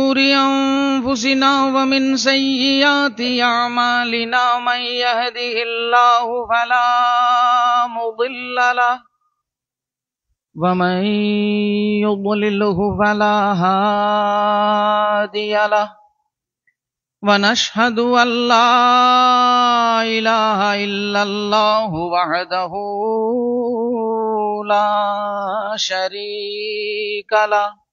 شرور أنفسنا ومن سيئات أعمالنا من يهده الله فلا مضل له ومن يضلله فلا هادي له ونشهد أن لا إله إلا الله وحده لا شريك له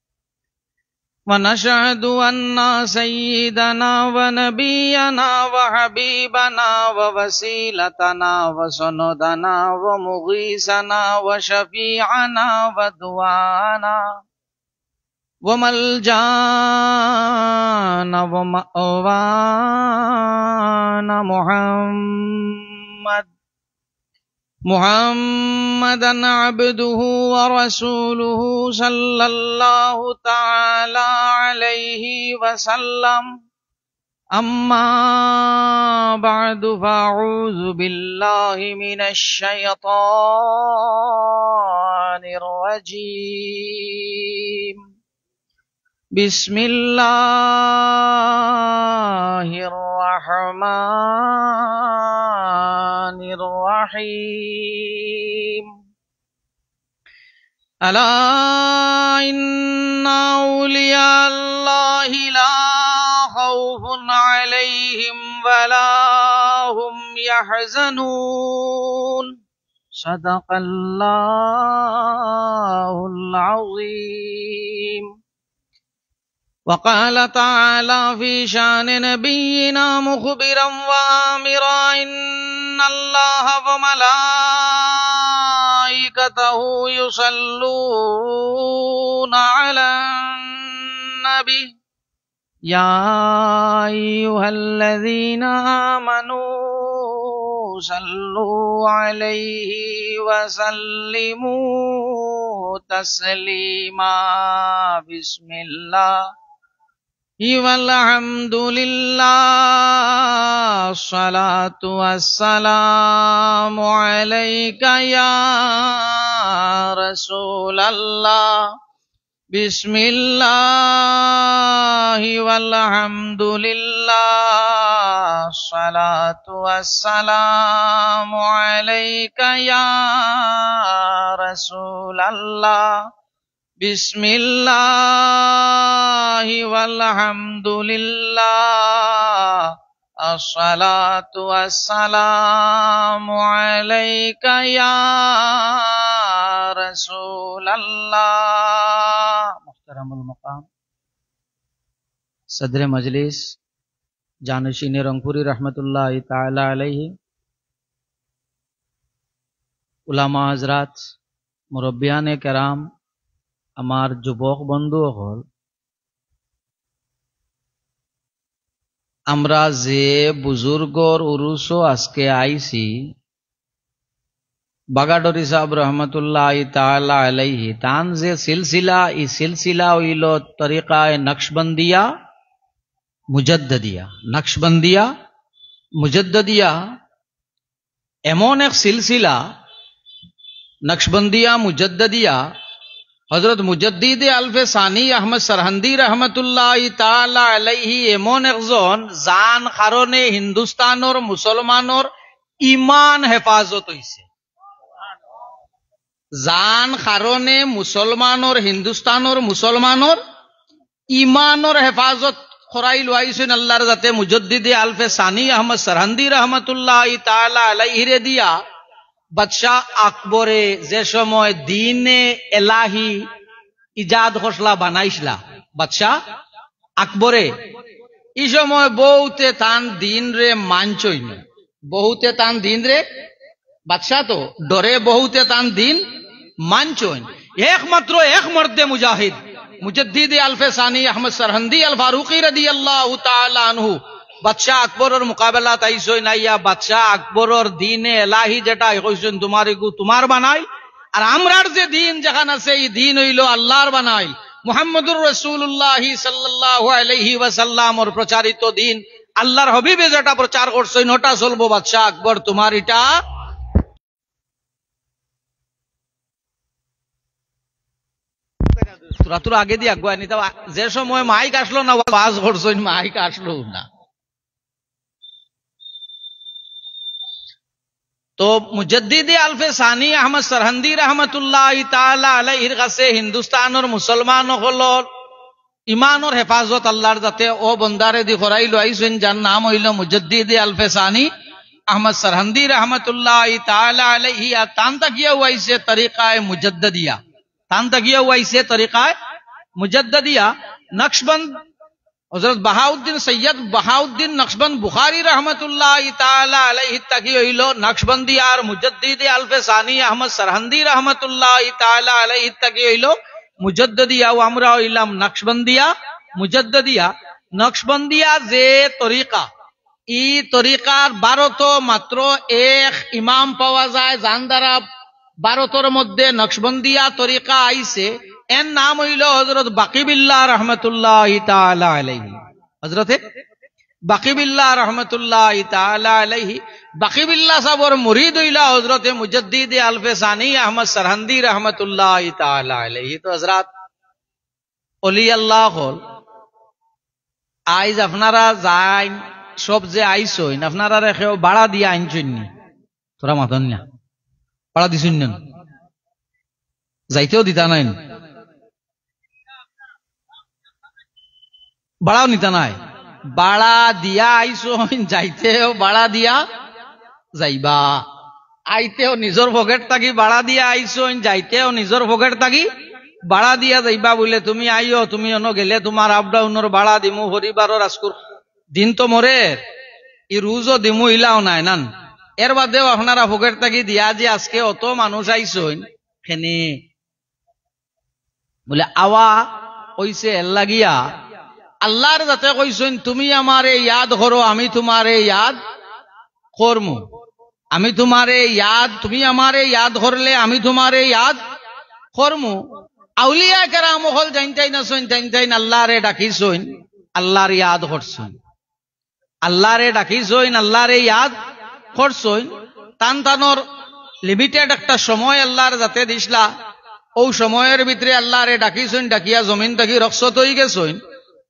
ونشهد أن سيدنا ونبينا وحبيبنا ووسيلتنا وسندنا ومغيثنا وشفيعنا ودعانا وملجانا ومأوانا محمدا عبده ورسوله صلى الله تعالى عليه وسلم أما بعد فأعوذ بالله من الشيطان الرجيم بسم الله الرحمن الرحيم ألا إن أولياء الله لا خوف عليهم ولا هم يحزنون صدق الله العظيم وقال تعالى في شان نبينا مخبرا وآمرا إن الله وملائكته يصلون على النبي يا أيها الذين آمنوا صلوا عليه وسلموا تسليما بسم الله والحمد لله الصلاة والسلام عليك يا رسول الله بسم الله والحمد لله الصلاة والسلام عليك يا رسول الله بسم الله والحمد لله الصلاة والسلام عليك يا رسول الله محترم المقام صدر مجلس जानशीन रंगपुरी रहमतुल्लाह ताला अलैहि उलामा हजरात मुरब्बियान केराम আমার যুবক বন্ধুসকল আমরা যে বুজুর্গর উরুস আজকে আইছি বাগাডরি সাহেব রহমতুল্লাহ তাআলা আলাইহি তান যে সিলসিলা এই সিলসিলা হইল তরিকায়ে নকশবন্দিয়া মুজাদ্দিদিয়া এমন এক সিলসিলা নকশবন্দিয়া মুজাদ্দিদিয়া হযরত মুজাদ্দিদ আলফে সানি আহমদ সরহন্দি রহমতুল্লাহ তাআলা আলাইহি এমন একজন জান কারণে হিন্দুস্তানের মুসলমানের ঈমান হেফাজত হইছে জান কারণে মুসলমানের হিন্দুস্তানের মুসলমানের ঈমানের হেফাজত করাই লইছেন আল্লাহর জাতে মুজাদ্দিদ আলফে সানি আহমদ সরহন্দি রহমতুল্লাহ তাআলা আলাইহি রে দিয়া বাদশাহ আকবরে যে সময় দিনে এলাহি ইজাদ খসলা বানাইছিলা বাদশাহ আকবরে এই সময় বহুতে তান দিন রে মানছইন বহুতে তান দিন রে বাদশাহ তো ডরে বহুতে তান দিন মানছইন একমাত্র এক মর্দে মুজাহিদ মুজাদ্দিদ আলফে সানি আহমদ সরহন্দি আল ফারুকি রাদিয়াল্লাহু তাআলা আনহু বাদশাহ আকবরের মোকাবেলা তাইছই নাইয়া বাদশাহ আকবরের দিনে এলাহি যেটা কইছেন তোমার বানাই আর আমরার যে দিন যেখান আছে এই দিন হইল আল্লাহর বানাই মুহাম্মদুর রাসূলুল্লাহ সাল্লাল্লাহু আলাইহি ওয়াসাল্লামর প্রচারিত দিন আল্লাহর হাবিবে যেটা প্রচার করছেন ওটা চলবো বাদশাহ আকবর তোমার এটা তোরা তোর আগে দিয়ে আগুয়া নিতে, যে সময় মাইক আসলো না ওয়াজ করছইন, মাইক আসলো না। তো মুজদ্দিদ আলফে সানি আহমদ সরহন্দি রহমতুল্লাহ তাআলা আলাইহির কাছে হিন্দুস্তানের মুসলমান হলর ইমানের হেফাজত আল্লাহর যাতে ও বন্দারে দি করাই লইছেন, যার নাম হইল মুজদ্দিদ আলফে সানি আহমদ সরহন্দি রহমতুল্লাহ তাআলা আলাইহি। আর তান তাকিয়া হইছে তরিকায়ে মুজদ্দিদিয়া, তান তাকিয়া হইছে তরিকায়ে মুজদ্দিদিয়া। নকশবন্দ হযরত বাহাউদ্দিন সৈয়দ বাহাউদ্দিন নকশবন্দ বুখারী রহমতুল্লাহ তাআলা আলাইহি তাকি হইল নকশবন্দি আর মুজদ্দিদ আলফে সানি আহমদ সরহন্দি রহমতুল্লাহ তাআলা আলাইহি তাকি হইল মুজদ্দিদিয়া। ও আমরা হইলাম নকশবন্দিয়া মুজদ্দিদিয়া। নকশবন্দিয়া যে তরিকা, এই তরিকার 12 মাত্র এক ইমাম পাওয়া যায়, যার দ্বারা 12 মধ্যে নকশবন্দিয়া তরিকা আইছে। এর নাম হইল হযরত বাকিবিল্লাহ রহমতুল্লাহ তাআলা আলাইহি। হযরতে বাকিবিল্লাহ রহমতুল্লাহ তাআলা আলাইহি। বাকিবিল্লাহ সাহেবের মুরিদ হইলা হযরতে মুজদ্দিদ আলফে সানি আহমদ সরহন্দি রহমতুল্লাহ তাআলা আলাইহি। তো হযরত ওলি আল্লাহ হল, আইজ আপনারা যাইন সব যে আইসইন, আপনারা রেখেও বাড়া দিয়ে আইনছইন নি? তোরা মাতন না, বাড়া দিছুন না, যাইতেও দিতা নাই, বাড়াও নিতা নাই। বাড়া দিয়া আইসইন, যাইতেও বাড়া দিয়া যাইবা। আইতেও নিজের পকেট থাকি বাড়া দিয়া আইসইন, যাইতেও নিজের পকেট থাকি বাড়া দিয়া যাইবা। বলে তুমি আইও, তুমি অন্য গেলে তোমার আপ ডাউনের বাড়া দিমু, হরিবারর আজকুর দিন তো মরে ই রুজও দিমু, ইলাও নাই নান। এর বাদেও আপনারা পকেট থাকি দিয়া যে আজকে অত মানুষ আইসইন খেনে বলে আওয়া কইছে এর লাগিয়া আল্লাহর যাতে কইছেন তুমি আমারে ইয়াদ করো, আমি তোমারে ইয়াদ করমু। আমি তোমারে ইয়াদ, তুমি আমারে ইয়াদ করলে আমি তোমারে ইয়াদ করমু। আউলিয়া কেরাম হল জানতাই না সইন, জানতাই আল্লাহরে ডাকিছইন, আল্লাহর ইয়াদ করছইন, আল্লাহরে ডাকিছইন, আল্লাহরে ইয়াদ করছইন। টান টানোর লিমিটেড একটা সময় আল্লাহর যাতে দিসলা, ও সময়ের ভিতরে আল্লাহরে ডাকিছইন, ডাকিয়া জমিন থাকি রক্ষত হয়ে গেছইন।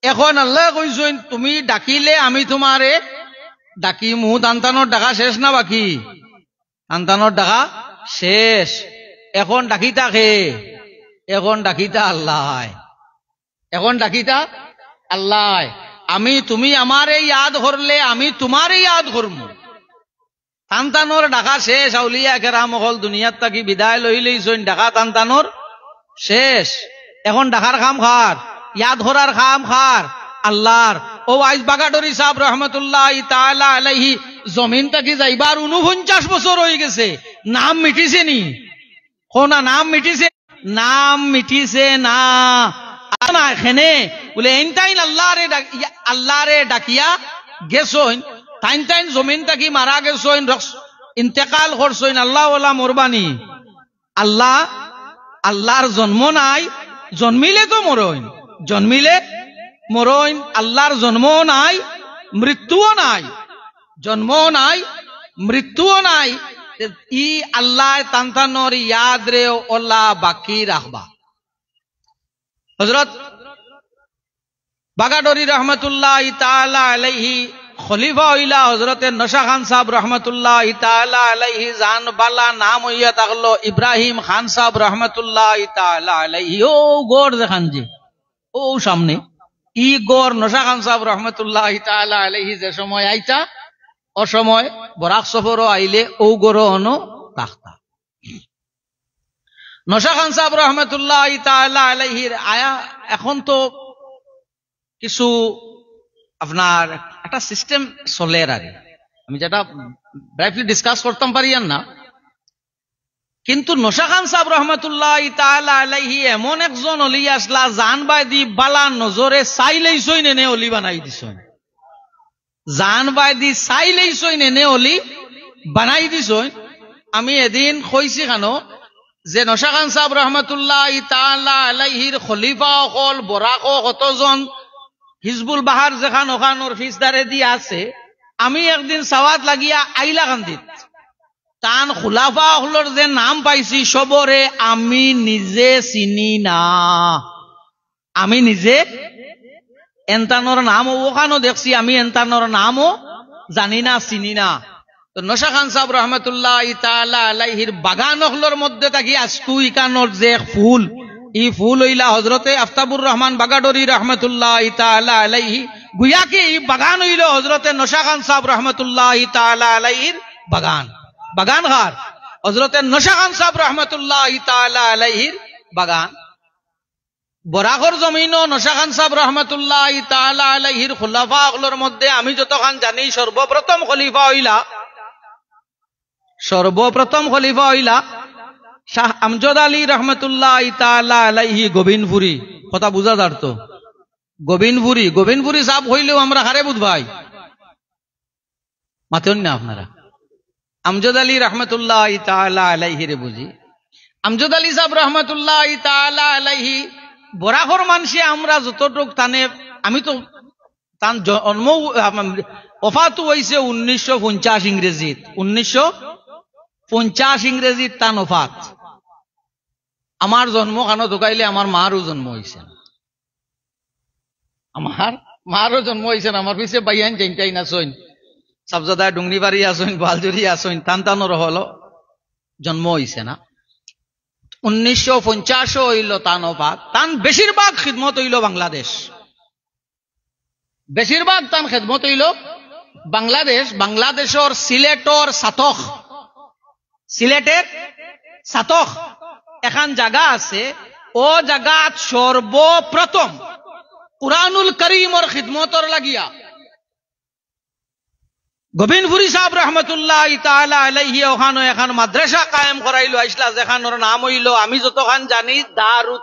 এখন আল্লাহ কইছইন তুমি ডাকিলে আমি তোমারে ডাকিমু। টানটানোর ডাকা শেষ না বাকি? টানটানোর ডাকা শেষ। এখন ডাকিতা খে? এখন ডাকিতা আল্লাহ, এখন ডাকিতা আল্লাহ। আমি তুমি আমারে ইয়াদ করলে আমি তোমারে ইয়াদ করমু। টানটানোর ডাকা শেষ। আউলিয়া কেরাম হল দুনিয়ার থাকি বিদায় লই লইছইন, ডাকা টানটানোর শেষ। এখন ডাকার খাম খার, ইয়াদ করার খাম খার আল্লাহর। ও আইজ বাগাডরি সাহেব রহমতুল্লাহ তাআলা আলাইহি জমিন থাকি যাইবার 49 বছর হয়ে গেছে, নাম মিটিছে নি? কোনা নাম মিটিছে? নাম মিটিছে না। না এখানে বলে এনটাইন আল্লাহরে ডাকিয়া গেছইন, টাইন টাইন জমিন থাকি মারা গেছইন, ইন্তেকাল করছইন। আল্লাহ ওলা মোরবানি, আল্লাহ আল্লাহর জন্ম নাই, জন্মিলে তো মরইন, জন্মিলে মরইন। আল্লাহর জন্মও নাই, মৃত্যুও নাই, জন্মও নাই, মৃত্যুও নাই। ই আল্লাহ তান্তানোর ইয়াদ রে ওলা বাকি রাখবা। হযরত বাগাডরি রহমতুল্লাহ তাআলা আলাইহি খলিফা হইলা হযরতে নশা খান সাহেব রহমতুল্লাহ তাআলা আলাইহি, জান বালা নাম হইয়া থাকলো ইব্রাহিম খান সাহেব রহমতুল্লাহ তাআলা আলাইহি। ও গড় দেখান যে ও সামনে ই গড় নশা খান সাহেব রহমতুল্লাহ তাআলা আলাইহি যে সময় আইতা, ও সময় বরাক সফরও আইলে ও গড় অন তাখতা। নশা খান সাহেব রহমতুল্লাহ তাআলা আলাইহির আয়া এখন তো কিছু আপনার একটা সিস্টেম চলে আগে, আমি যেটা ব্রাইফলি ডিসকাস করতাম পারি না। কিন্তু নশা খান সাহেব রহমতুল্লাহ তাআলা আলাইহি এমন একজন অলি আসলা, জান বাইদি বালা নজরে চাইলেইছই নে অলি বানাই দিছই, জান বাইদি চাইলেইছই নে অলি বানাই দিছই। আমি এদিন কইছি খানো যে নশা খান সাহেব রহমতুল্লাহ তাআলা আলাইহির খলিফা হল বরাক কতজন হিজবুল বাহার যেখান ওখানোর ফিসদারে দিয়ে আছে। আমি একদিন সাওয়াত লাগিয়া আইলা কান্দিত, তান খুলাফা হলর যে নাম পাইছি সবরে আমি নিজে চিনি না। আমি নিজে এন্তানোর নাম ওখানো দেখছি, আমি এন্তানোর নামও জানি না, চিনি না। তো নশা খান সাহেব রহমতুল্লাহ তাআলা আলাইহির বাগান হলর মধ্যে থাকি আজকু ইকানোর যে ফুল, এই ফুল হইলা হজরতে আফতাবুর রহমান বাগাডরি রহমতুল্লাহ তাআলা আলাইহি, গুয়া কি এই বাগান হইল হজরতে নশা খান সাহেব রহমতুল্লাহ তাআলা আলাইহির বাগান। বাগান ঘর হজরতে নশা খান সাহেব রহমতুল্লাহ তাআলা আলাইহির বাগান। বরাকর জমিন ও নশা খান সাহেব রহমতুল্লাহ তাআলা আলাইহির খুলাফা হলর মধ্যে আমি যতখান জানি সর্বপ্রথম খলিফা হইলা শাহ আমজদ আলী রহমতুল্লাহ তাআলা আলাইহি গোবিন্দপুরি। কথা বুঝা যার তো, গোবিন্দপুরি সাহেব হইলেও আমরা হারে বুধ ভাই মাতেন না আপনারা। আমজদ আলী রহমতুল্লাহ তাআলা আলাইহি রে বুঝি। আমজদ আলী সাহেব রহমতুল্লাহ তাআলা আলাইহি বরাকর মানসে আমরা যতটুক তানে, আমি তো তান জন্ম ওফাত হয়েছে 1950 ইংরেজিত, 1950 ইংরেজিত তান ওফাত। আমার জন্ম কানো ঢুকাইলে আমার মারও জন্ম হয়েছে, আমার মারও জন্ম হয়েছে। আমার পিছিয়ে বাইয়ান চেনটাই না সইন, সাবজাদা ডুংরিবাড়ি আসইন, বালজুরি আসইন, টানটানোর হলো জন্ম হয়েছে না। 1950 হইল তান ওফাত। তান বেশিরভাগ খিদমত হইল বাংলাদেশ, বেশিরভাগ তান খেদমত হইল বাংলাদেশ। বাংলাদেশের সিলেটের সাতখ এখান জায়গা আছে, ও জায়গাত সর্বপ্রথম কুরআনুল কারীমর খিদমতর লাগিয়া গোবিন্দপুরি সাহেব রহমতুল্লাহ তাআলা আলাইহি ওখানে এখন মাদ্রাসা কায়েম করাইলো আইসলা, যেখানোর নাম হইল আমি যতখান জানি দারুত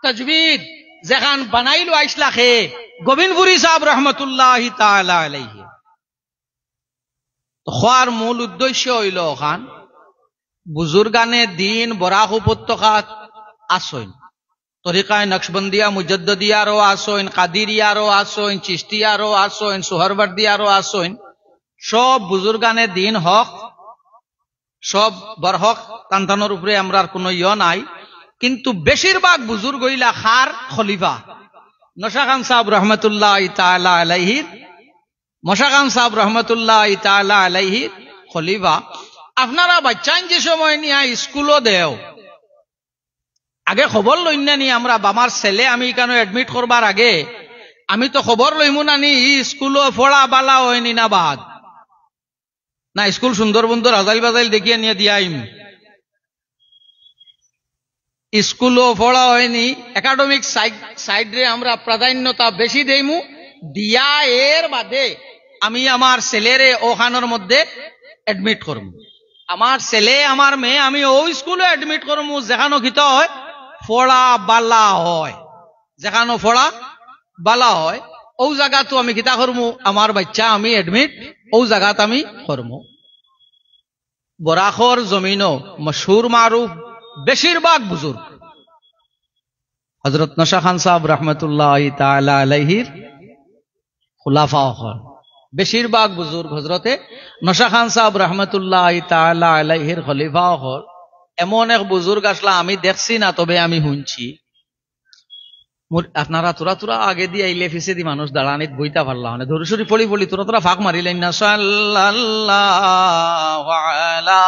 তাজবিদ, যেখান বানাইলো আইসলা খে গোবিন্দপুরি সাহেব রহমতুল্লাহ তাআলা আলাইহি। খোয়ার মূল উদ্দেশ্য হইল ওখান বুজুর্গানে দিন বরাক উপত্যকাত আসইন, তরিকায় নকশবন্দিয়া মুজদ্দিদিয়ারও আসইন, কাদিরিয়ারও আসইন, চিশতিয়ারও আসইন, সুহরবর্দিয়ারও আসইন। সব বুজুর্গানে দিন হক, সব বরহক, তান্তানোর উপরে আমরা কোনো নাই। কিন্তু বেশিরভাগ বুজুর্গ হইলা খার খলিফা নশা খান সাহেব রহমতুল্লাহ তাআলা আলাইহির, মশা খান সাহেব রহমতুল্লাহ তাআলা আলাইহির খলিফা। আপনারা বাচ্চান যে সময় নিয়ে স্কুলও দেও, আগে খবর লইন নি আমরা, আমার ছেলে আমি কেন এডমিট করবার আগে আমি তো খবর লইমু না নি স্কুলও ফোড়া বালা হয়নি না বাদ না, স্কুল সুন্দর বন্ধু রাজাইল বাজাইল দেখিয়ে নিয়ে দিয়াইম, স্কুলও পড়া হয়নি। একাডেমিক সাইডে আমরা প্রাধান্যতা বেশি দেইমু দিয়া, এর বাদে আমি আমার ছেলেরে ওখানোর মধ্যে এডমিট করবো। আমার ছেলে আমার মেয়ে আমি ওই স্কুলে এডমিট করবো যেখানো খিত হয় ফোড়া বালা হয়, যেখানো ফোড়া বালা হয় ও জায়গাতো আমি খিতা করবো, আমার বাচ্চা আমি এডমিট ও জায়গাত আমি করবো। বরাকর জমিনও মশহুর মারুফ বেশিরভাগ বুজুর্গ হযরত নশা খান সাহেব রহমতুল্লাহ তাআলা আলাইহির খুলাফা হল, বেশিরভাগ বুজুর্গ হযরতে নশা খান সাহেব রহমতুল্লাহ তাআলা আলাইহির খলিফা হল। এমন এক বুজুর্গ আসলা আমি দেখছি না, তবে আমি শুনছি। আপনারা তোরা আগে দিয়ে আইলে ফিসে দি মানুষ দাঁড়ানিত বইতা পারলা, মানে ধরুসরি পড়ি তোরা ফাঁক মারিলেন না। সাল্লাল্লাহু আলা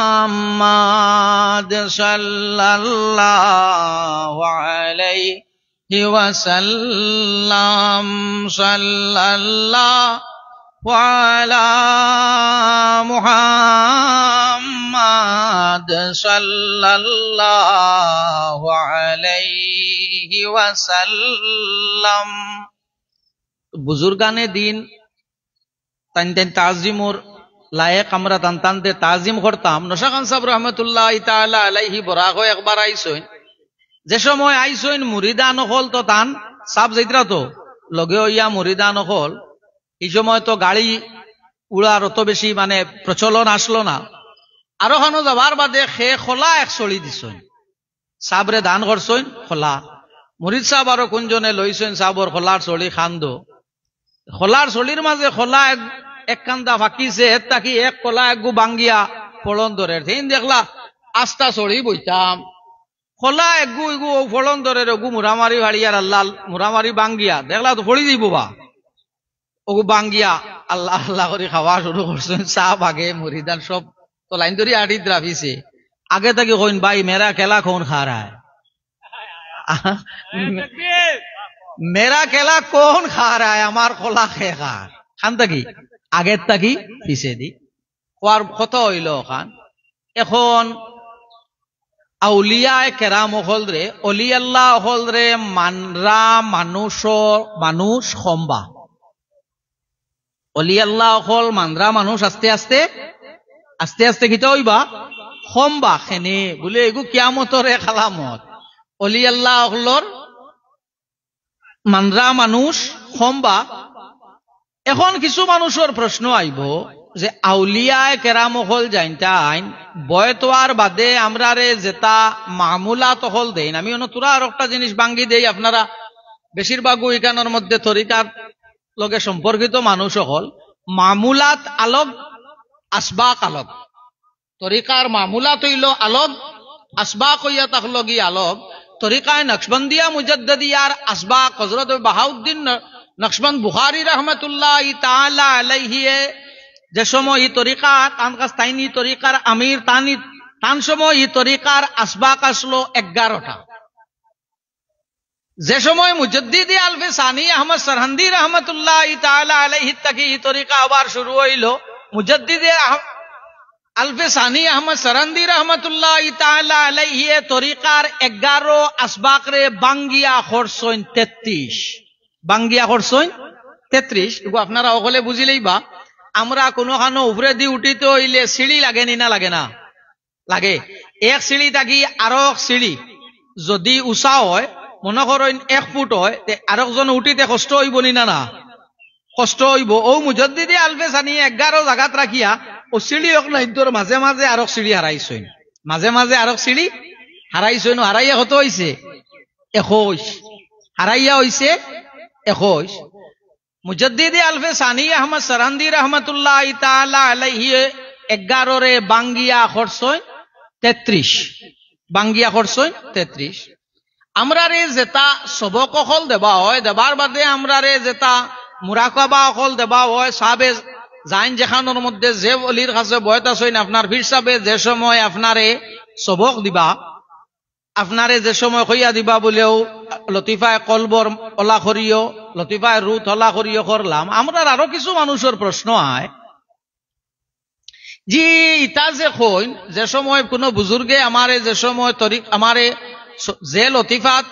মুহাম্মাদ সাল্লাল্লাহু আলাইহি ওয়াসাল্লাম, সাল্লাল্লাহু আলা মুহাম্মাদ সাল্লাল্লাহু আলাইহি ওয়াসাল্লাম। বুজুর্গানে দিন তান তাজিমর লায়েক আমরা তানতানতে তাজিম করতাম। নশা খান সাহেব রহমতুল্লাহ তাআলা আলাইহি বরাক একবার আইসইন, যে সময় আইসইন মুরিদান হল তো তান সাব যাইতরা তো লগে ইয়া মুরিদান হল। এই সময় তো গাড়ি উড়ার অত বেশি মানে প্রচলন আসলো না। আরো খানো যাবার বাদে খে খোলা এক চড়ি দিছইন, সাবরে দান করছইন খোলা। মুরিদ সাহেব আরো কোনজনে লইছইন সাবর খোলার চড়ি খান্দো, খোলার চড়ির মাঝে খোলা এক কান্দা ফাঁকিছে, এর তাকি এক কলা এক গু বাঙ্গিয়া পড়ন ধরে। দেখলা আস্তা চড়ি বইতাম, খোলা এগু এগু ও ফলন ধরে রঘু মুরামারি ভাড়িয়ার আল্লাহ মুরামারি বাঙ্গিয়া দেখলা তো ফড়ি দিব বা ওগু বাঙ্গিয়া আল্লাহ আল্লাহ করে খাওয়া শুরু করছেন চা বাগে মুরিদান সব তো লাইন ধরি আড়িত রাখিছে আগে থেকে কইন ভাই মেরা খেলা কোন খা রা হ্যায় মেরা খেলা কোন খা রা হ্যায় আমার খোলা খে খা খান থাকি আগের থাকি পিছে দি খোয়ার কত হইল খান এখন আউলিয়ায় কেরাম হল রে অলি আল্লাহ হল রে মানরা মানুষ সম্বা অলি আল্লাহ হল মানরা মানুষ আস্তে আস্তে আস্তে আস্তে কিতা হইবা সম্বা খেনে বলে এগু কিয়ামতরে খালামত অলি আল্লাহ হলর মানরা মানুষ সম্বা এখন কিছু মানুষের প্রশ্ন আইব যে আউলিয়ায় কেরাম হল জানতা আইন বয়তোয়ার বাদে আমরা রে যেটা মামুলাত হল দেন আমি তোরা আর একটা জিনিস বাঙ্গি দেই আপনারা বেশিরভাগ ইকানোর মধ্যে তরিকার লগে সম্পর্কিত মানুষ হল মামুলাত আলগ আসবাক আলগ তরিকার মামুলাত হইল আলগ আসবাক হইয়া তাকলগি আলগ তরিকায় নকশবন্দিয়া মুজাদ্দিদিয়ার আসবাক হযরত বাহাউদ্দিন নকশবন্দ বুখারী রাহমাতুল্লাহ তাআলা আলাইহি যে সময় এই তরিকা তান কাছ তাইনি তরিকার আমির তান সময় এই তরিকার আসবাক আসলো 11টা যে সময় মুজাদ্দিদি আলফে সানি আহমদ সরহন্দি রহমতুল্লাহ তাআলা আলাইহি তাকি এই তরিকা আবার শুরু হইল মুজাদ্দিদি আলফে সানি আহমদ সরহন্দি রহমতুল্লাহ তাআলা আলাইহি তরিকার 11 আসবাক রে বাঙ্গিয়া খরসইন 33 বাঙ্গিয়া খরসইন 33 এগো আপনারা ওগলে বুঝিলেই বা আমরা কোনোখানো উপরে দি উঠিতে হইলে সিঁড়ি লাগে নি না লাগে না লাগে এক সিঁড়ি থাকি আরো সিঁড়ি যদি উঁচা হয় মনে করেন 1 ফুট হয় আরেকজন উঠিতে কষ্ট হইব নি না না কষ্ট হইব ও মুজাদ্দিদি আলফে সানি 11 জায়গাত রাখিয়া ও সিঁড়ি হোক না তোর মাঝে মাঝে আরো সিঁড়ি হারাইছইন মাঝে মাঝে আরো সিঁড়ি হারাইছইন হারাইয়া কত হইছে 21 হারাইয়া হইছে 21 মুজাদ্দিদি আলফে সানি আহমদ সরহন্দি রহমতুল্লাহ তাআলা আলাইহি 11 রে বাঙ্গিয়া খরসইন 33 বাঙ্গিয়া খরসইন 33 আমরা রে যেটা সবক হল দেবা হয় দেবার বাদে আমরা রে যেটা মুরাকাবা হল দেবা হয় সাবে জাইন যেখানোর মধ্যে যে অলির কাছে বয়ত আছেন আপনার পীর সাহেব যে সময় আপনারে সবক দিবা আপনারে যে সময় কইয়া দিবা বলেও লতিফায় কলবর ওলা করিও লতিফায় রুত হলা করিও করলাম আমরা আরো কিছু মানুষের প্রশ্ন আয় জি ইটা যে কইন যে সময় কোনো বুজুর্গে আমারে যে সময় তরিক আমারে যে লতিফাত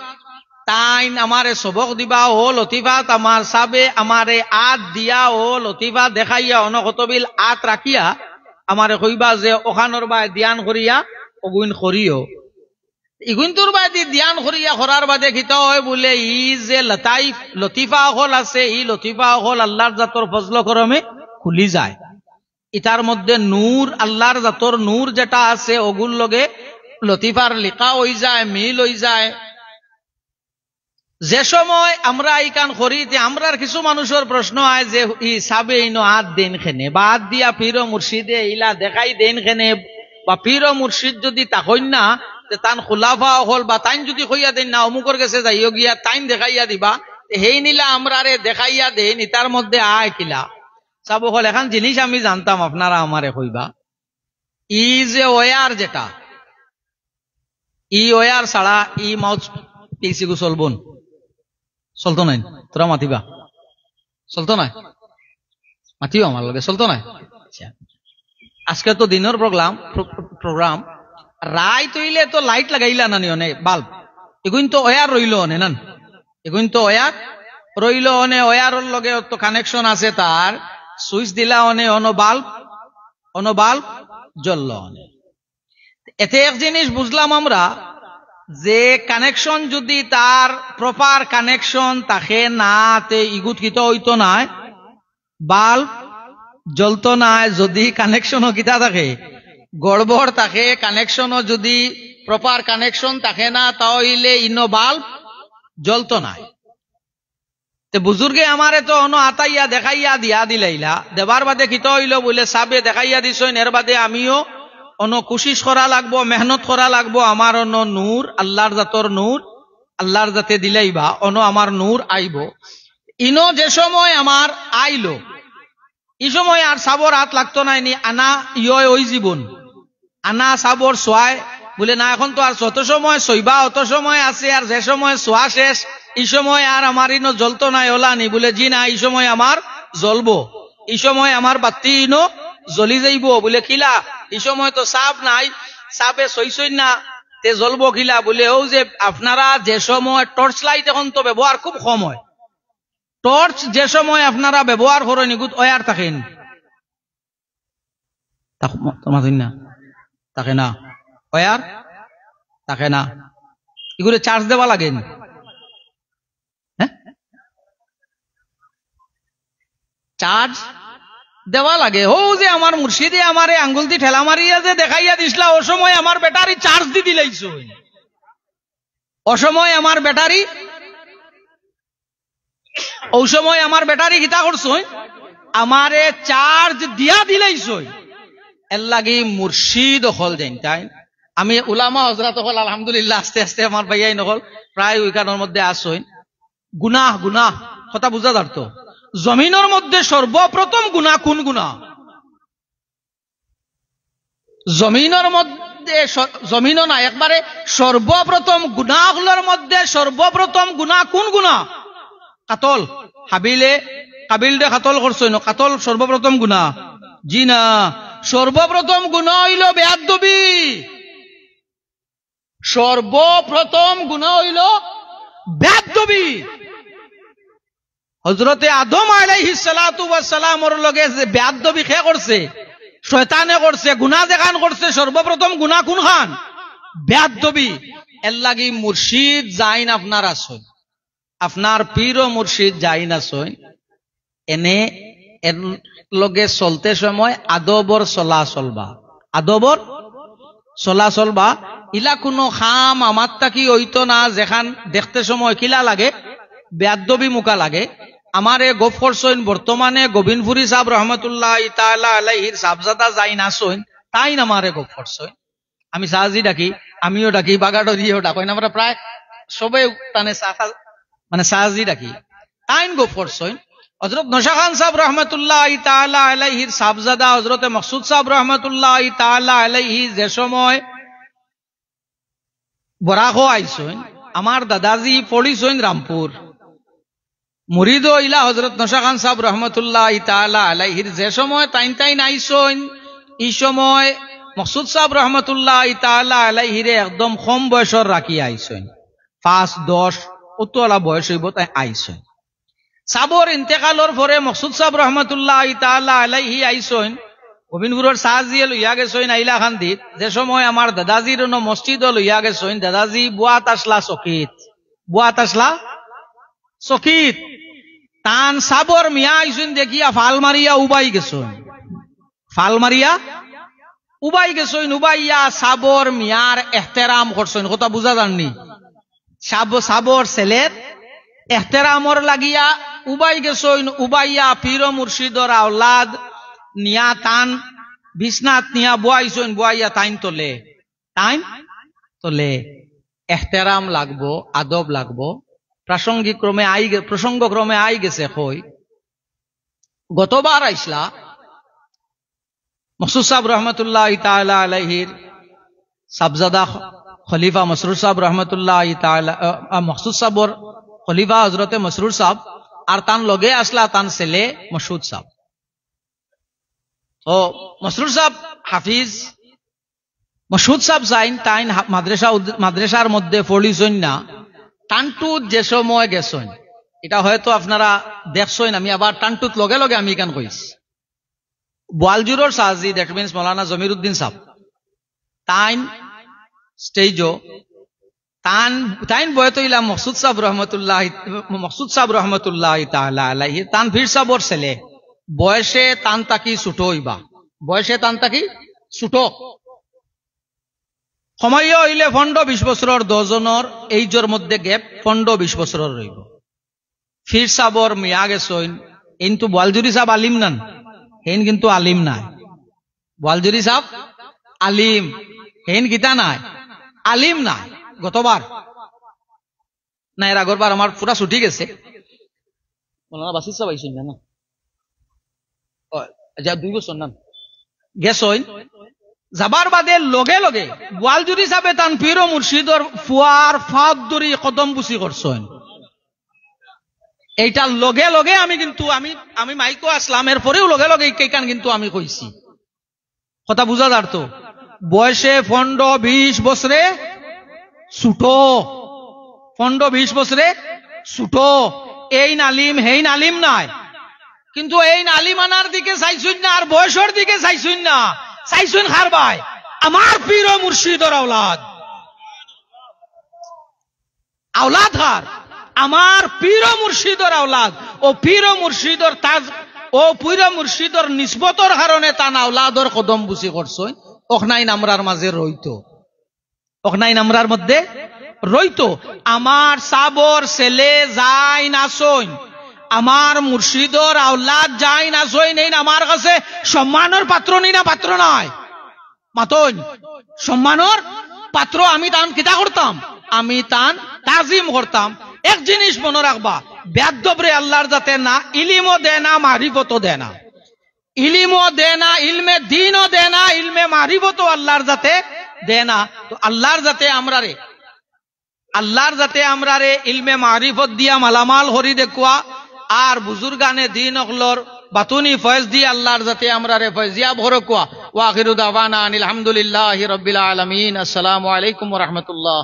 তাইন আমারে সবক দিবা ও লতিফাত আমার সাবে আমারে আত দিয়া ও লতিফা দেখাইয়া অনকতবিল আত রাখিয়া আমারে কইবা যে ওখানোর বাই ধ্যান করিয়া অগুইন করিও ইগুনতুর বাদে ধ্যান করিয়া করার বাদে খিতা হয় বলে ই যে লতাইফ লতিফা হল আছে ই লতিফা হল আল্লাহর জাতর ফজল করমে খুলি যায় ইতার মধ্যে নূর আল্লাহর জাতর নূর যেটা আছে ওগুল লগে লতিফার লিখা হয়ে যায় মিল হয়ে যায় যে সময় আমরা ইকান করিতে আমরার কিছু মানুষের প্রশ্ন হয় যে ই সাবে ইনো হাত দেন খেনে বা হাত দিয়া পীর মুর্শিদে ইলা দেখাই দেন খেনে বা পীর মুর্শিদ যদি তাকইন না তান খুলাফা হল বা তাইন যদি কইয়া দেন না অমুকর কাছে যাইও গিয়া তাইন দেখাইয়া দিবা হেই নিলা আমরা রে দেখাইয়া দেন ইতার মধ্যে আয় কিলা সব হল এখন জিনিস আমি জানতাম আপনারা আমারে কইবা ই যে ওয়ার যেটা ই ওয়ার ছাড়া ই মাউথ পিসি গু চলবন চলতো নাই তোরা মাতিবা চলতো নাই মাতিও আমার লগে চলতো নাই আজকে তো দিনের প্রোগ্রাম রায় তৈলে তো লাইট লাগাইলা না নিয়নে বাল্ব এগুন তো ওয়ার রইল অনে নান এগুন তো ওয়ার রইল অনে ওয়ারের লগে তো কানেকশন আছে তার সুইচ দিলা অনে অন বাল্ব জ্বলল অনে এতে এক জিনিস বুঝলাম আমরা যে কানেকশন যদি তার প্রপার কানেকশন তাকে না তে ইগুত কিতো হইতো নাই বাল্ব জ্বলতো নাই যদি কানেকশনও কিতা থাকে গড়বড় থাকে কানেকশনও যদি প্রপার কানেকশন থাকে না তাহলে ইনো বাল্ব জ্বলতো নাই তে বুজুর্গে আমারে তো অন আতাইয়া দেখাইয়া দিয়া দিলাইলা দেবার বাদে কিতো হইল বলে সাবে দেখাইয়া দিছইন এর বাদে আমিও অন কোশিশ করা লাগবো, মেহনত করা লাগবো, আমার অন নূর আল্লাহর জাতর নূর আল্লাহর জাতে দিলাইবা অন আমার নূর আইব। ইনো যে সময় আমার আইলো এই সময় আর সাবর হাত লাগতো না, নি আনা ইয় ওই জীবন আনা সাবর সোয়ায় বলে না, এখন তো আর যত সময় সইবা অত সময় আছে, আর যে সময় সোয়া শেষ এই সময় আর আমার ইনো জ্বলতো নাই ওলা নি, বলে জি না, এই সময় আমার জ্বলবো, এই সময় আমার বাতি ইনো জ্বলি যাইব। বলে খিলা এই সময় তো সাপ নাই, সাপে সইসই না, তে জ্বলবো খিলা? বলে ও যে আপনারা যে সময় টর্চ লাইট এখন তো ব্যবহার খুব কম হয়, টর্চ যে সময় আপনারা ব্যবহার করেন এগুত ওয়ার থাকেন না, থাকে না ওয়ার থাকে না, এগুলো চার্জ দেওয়া লাগেন। হ্যাঁ, চার্জ দেওয়া লাগে। ও যে আমার মুর্শিদে আমারে আঙ্গুল দি ঠেলা মারিয়া যে দেখাইয়া দিসলা, ও সময় আমার ব্যাটারি চার্জ দি দিলাইছ, ও সময় আমার ব্যাটারি ও সময় আমার ব্যাটারি কিতা করছ, আমারে চার্জ দিয়া দিলাইছ। এর লাগি মুর্শিদ হল যাইন তাই। আমি উলামা হজরত হল আলহামদুলিল্লাহ আস্তে আস্তে আমার ভাইয়াই নহল প্রায় ওইখানের মধ্যে আসইন। গুনাহ গুনাহ কথা বুঝা যারতো, জমিনের মধ্যে সর্বপ্রথম গুনাহ কোন গুনাহ? জমিনের মধ্যে জমিন না, একবারে সর্বপ্রথম গুনাহগুলোর মধ্যে সর্বপ্রথম গুনাহ কোন গুনাহ? কাতল। কাবিল দে কাতল করছো, কাতল সর্বপ্রথম গুনাহ? জি না, সর্বপ্রথম গুনাহ হইল বেয়াদবি। সর্বপ্রথম গুনাহ হইল বেয়াদবি। হযরতে আদম আলাইহিস সালাতু ওয়াস সালামর লগে যে বেয়াদবি খে করছে, শয়তানে করছে, গুনাহ যেখান করছে, সর্বপ্রথম গুনাহ কোন খান? বেয়াদবি। এর লাগি মুর্শিদ যাইন আপনার আসই, আপনার পীর ও মুর্শিদ যাইন আসই, এনে এর লগে চলতে সময় আদবর চলা চলবা, আদবর চলা চলবা। ইলা কোনো খাম আমার তাকি হইতো না, যেখান দেখতে সময় কিলা লাগে বেয়াদবি মুকা লাগে। আমারে গফ করছইন বর্তমানে গোবিন্দপুরি সাহেব রহমতুল্লাহ তাআলা আলাইহির সাবজাদা যাইন আসইন, তাই না আমারে গফ করছইন। আমি সাহাজি ডাকি, আমিও ডাকি, বাগাডরিও ডাকইন, আমরা প্রায় সবাই টানে মানে সাহাজি ডাকি, তাইন গফ করছইন। হযরত নশা খান সাহেব রহমতুল্লাহ তাআলা আলাইহির সাবজাদা হযরতে মকসুদ সাহেব রহমতুল্লাহ তাআলা আলাইহি যে সময় বরাকো আইসইন, আমার দাদাজি পড়িসইন রামপুর, মুরিদ ইলা হযরত নশা খান সাহেব রহমতুল্লাহ তাআলা আলাইহির যে সময় তাইন আইসইন, এই সময় মকসুদ সাহেব রহমতুল্লাহ তাআলা আলাইহিরে একদম কম বয়সর রাখি আইসইন, 5-10 অতলা বয়স হইব তাই আইসইন। সাবর ইন্তেকালর পরে মকসুদ সাহেব রহমতুল্লাহ তাআলা আলাইহি আইসইন, গোবিন্দপুরের সাহাজিয়ে লইয়া গেছইন আইলা খান্দিত। যে সময় আমার দাদাজির মসজিদ লইয়া গেছইন, দাদাজি বুয়াত আসলা চকিত, বুয়াত আসলা চকিত, তান সাবর মিয়া আইসইন দেখিয়া ফাল মারিয়া উবাই গেছইন, ফাল মারিয়া উবাই গেছইন। উবাইয়া সাবর মিয়ার এহতেরাম করছইন, কথা বুঝা জাননি, সাবর ছেলের এহতেরামর লাগিয়া উবাই গেছইন। উবাইয়া পীর মুর্শিদর আওলাদ নিয়া তান বিছনাত নিয়া বুয়াইছইন, বুয়াইয়া তাইন তোলে। এহতেরাম লাগবো, আদব লাগবো। প্রসঙ্গক্রমে আই গেছে কই, গতবার আইসলা মকসুদ সাহেব রহমতুল্লাহ তাআলা আলাইহির সাবজাদা খলিফা মসরুর সাহেব রহমতুল্লাহ তাআলা, মকসুদ সাহেবর খলিফা হযরতে মসরুর সাহেব, আর তান লগে আসলা তান ছেলে মসউদ সাহেব। ও মসরুর সাহেব হাফিজ, মসউদ সাহেব যাইন তাইন মাদ্রাসার মধ্যে পড়িছইন না, টানটুত যে সময় গেছইন, এটা হয়তো আপনারা দেখছইন, আমি আবার টানটুত লগে লগে আমি কেন কইস। বোয়ালজুরর সাহাজি, দ্যাট মিনস মৌলানা জমিরুদ্দিন সাহেব, তাইন স্টেজও তাইন বয়ত ইলাম মকসুদ সাহেব রহমতুল্লাহ তাআলা আলাইহি, তান পীর সাহেবর ছেলে, বয়সে তান তাকি ছোট হইবা, বয়সে তান তাকি ছোট, সময় হইলে 15-20 বছরের, 10 জনের এইজর মধ্যে গ্যাপ 15-20 বছরের রইব। পীর সাহেবর মিয়া গেছইন, কিন্তু বোয়ালজুরি সাহেব আলিম নান, হেন কিন্তু আলিম নাই, বোয়ালজুরি সাহেব আলিম হেন গীতা নাই, আলিম নাই। গতবার না এর আগরবার আমার পুরা ছুটি গেছে, বাসির সব আইসুন না, 2 বছর না গেছইন। যাবার বাদে লগে লগে গোয়াল যদি যাবে তান পীর ও মুর্শিদর ফুয়ার ফাঁদ দড়ি কদম বুসি করছেন। এইটার লগে লগে আমি কিন্তু আমি মাইকো আসলাম, এরপরেও লগে লগে এইখান কিন্তু আমি কইছি, কথা বুঝা যার তো। বয়সে 15-20 বছরে ছুটো, 15-20 বছরে ছুটো। এই নালিম হেই নালিম নাই, কিন্তু এই নালিম আনার দিকে চাইছুন না, আর বয়সের দিকে চাইছুন না, চাইছুন খার ভাই আমার পীর ও মুর্শিদর আওলাদ, আওলাদ হার আমার পীর ও মুর্শিদর আওলাদ। ও পীর ও মুর্শিদর তাজ, ও পীর ও মুর্শিদর নিসবতর কারণে তান আওলাদর কদম বুসি করছই। অখনাইন আমরার মাঝে রইতো, অখনাইন আমরার মধ্যে রইতো। আমার সাবর ছেলে যাই নাসইন, আমার মুর্শিদর আওলাদ যাই নাসইন, এই আমার কাছে সম্মানের পাত্র নেই না, পাত্র নয় মাতইন, সম্মানের পাত্র। আমি তান কিতা করতাম, আমি তান তাজিম করতাম। এক জিনিস মনে রাখবা, বেয়াদবরে আল্লাহর যাতে না ইলিমও দে না, মারিফতও দে না, ইলিমও দে না, ইলমে দ্বীনও দে না, ইলমে মারিফতও আল্লাহর যাতে দে না। তো আল্লাহর যাতে আমরারে ইলমে মারিফত দিয়া মালামাল হরি দেখুয়া, আর বুজুর্গানে দ্বীন অগলর বাতুনি ফয়েজ দিয়ে আল্লাহর যাতে আমরারে ফয়েজিয়া ভরকুয়া। ওয়া আখিরু দাওয়ানা আনিল হামদুলিল্লাহি রাব্বিল আলামিন। আসসালামু আলাইকুম ওয়া রাহমাতুল্লাহ।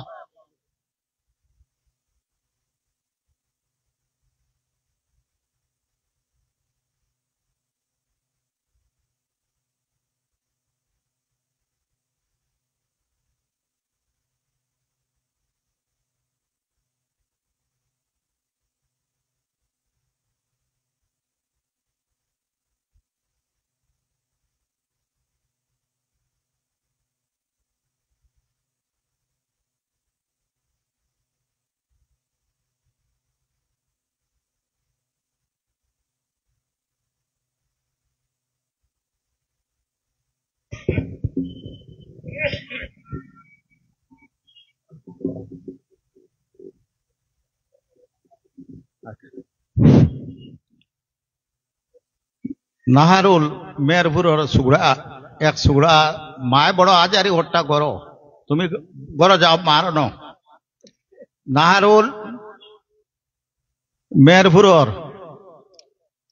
নাহারুল মেরপুরের সুগড়া, এক সুগড়া মায় বড় আজারি হট্টা করো, তুমি গড় যাও মার ন। নাহারুল মেরপুরের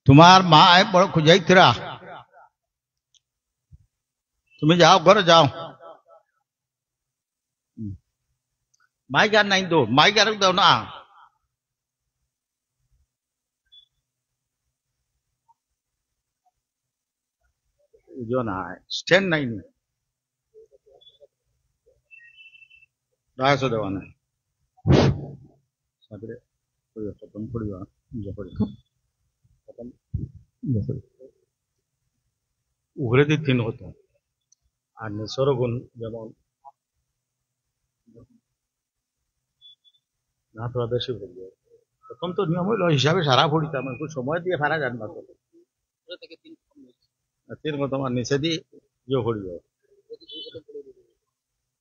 তোমার মায় বড় খুঁজাইতরা, তুমি যাও ঘরে যাও। মাইক আর নাই তো, মাইক আর দাও না। স্ট্যান্ড নাই, রায়স দেওয়া নাই। খতম করিবা উগরে দিন হতো, আর নেশর গুণ যেমন না তো বেশি হইল। প্রথম তো নিয়ম হইল হিসাবে সারা পড়িতাম, একটু সময় দিয়ে ফারা যান না তো তিন মতো আমার নিচে দিয়ে ইয়ে করিব,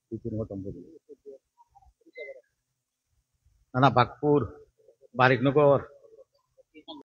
2-3 খতম করিব। না বাগপুর, বারিকনগর,